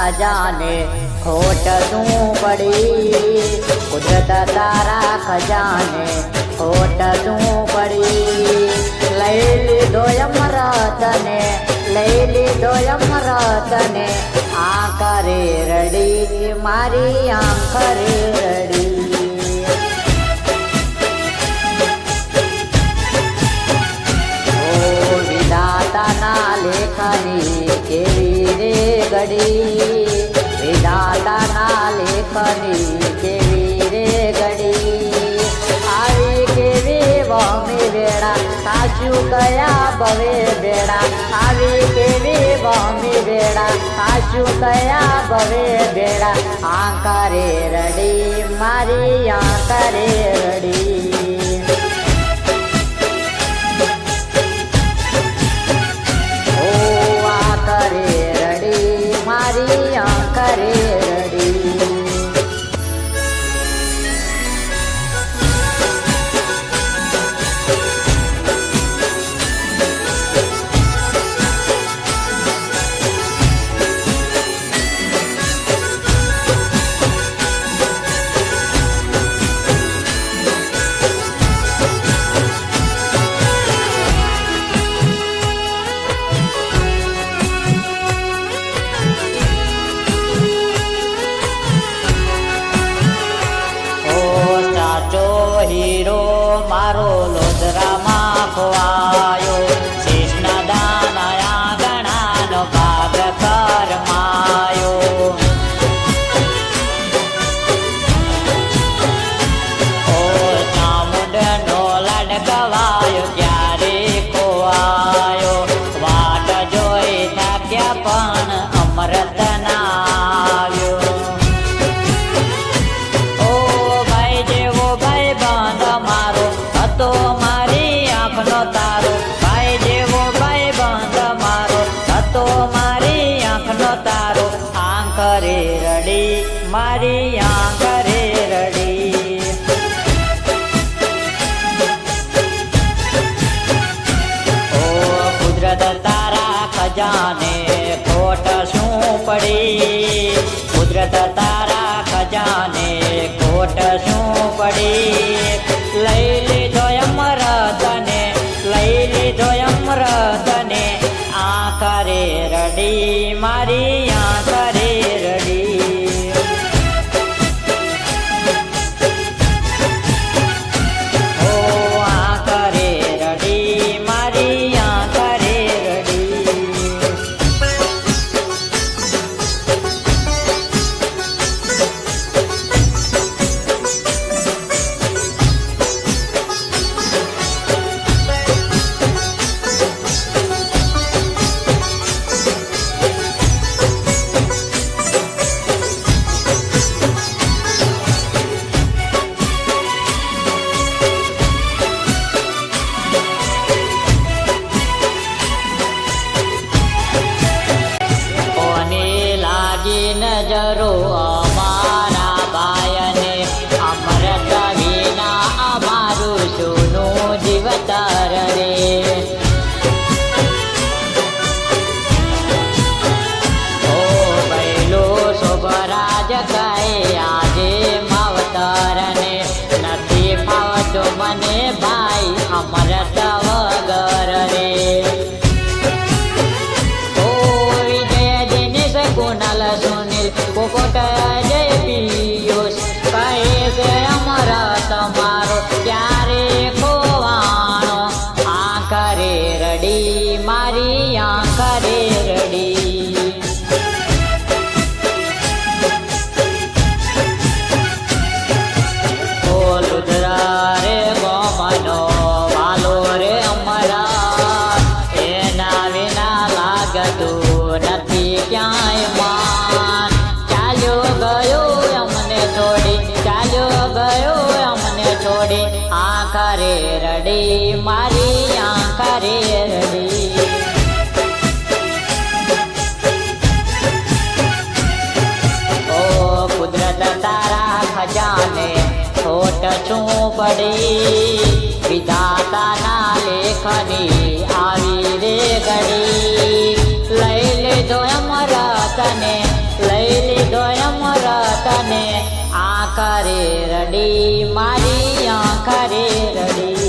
ખજાને ખોટ શું પડી, કુદરત તારા ખજાને ખોટ શું પડી. લઈ લીધો અમરતને, લઈ લીધો અમરતને, આંખ રે રડી મારી આંખ રે રડી. વિધાતાના લેખની કેવી રે ઘડી, વિધાતાના લેખની કેવી રે ઘડી. આવી કેવી વમી વેળા સાચું કયા ભવે બેડા, આવી કેવી વમી વેળા સાચું કયા ભવે બેડા. આંખ રે રડી મારી આંખ રે રડી. હીરો મારો લોધરામાં ખોવાયો, શીશના દાનયા ગણાનો ભાગ કરમાયો. ઓ ચામુંડનો લડકવાયો ક્યારે ખોવાયો, વાટ જોઈ થાક્યા પણ અમૃત ના આવ્યો. મારી આંખ રે રડી. ઓ કુદરત તારા ખજાને ખોટ શું પડી, કુદરત તારા ખજાને ખોટ શું પડી. લઈ લીધો અમરતને, લઈ લીધો અમરતને, આંખ રે રડી મારી આંખ રે રડી. નજરો અમારા ભાઈને, અમૃત વિના અમારું સોનું જીવતર રે. ઓ પહેલો શોભરાજ કહે આજે માવતર ને, નથી ફાવતો મને ભાઈ અમૃત વગર રે. કુનાલ સુનિલ પોપટ જય પિયુષ કહે છે અમરત મારો ક્યારે ખોવાણો. આંખ રે રડી મારી આંખ રે રડી. ઓ લુધરા રે ગોમનો વાલો રે અમરા, એના વિના લાગતું નથી ક્યાંય માન. ચાલ્યો ગયો અમને છોડી, ચાલ્યો ગયો અમને છોડી. આંખ રે રડી મારી આંખ રે રડી. ઓ કુદરત તારા ખજાને ખોટ શું પડી, વિધાતાના લેખની આવી રે ઘડી. લઈ લીધો અમરતને, લઈ ને આંખ રે રડી મારી આંખ રે રડી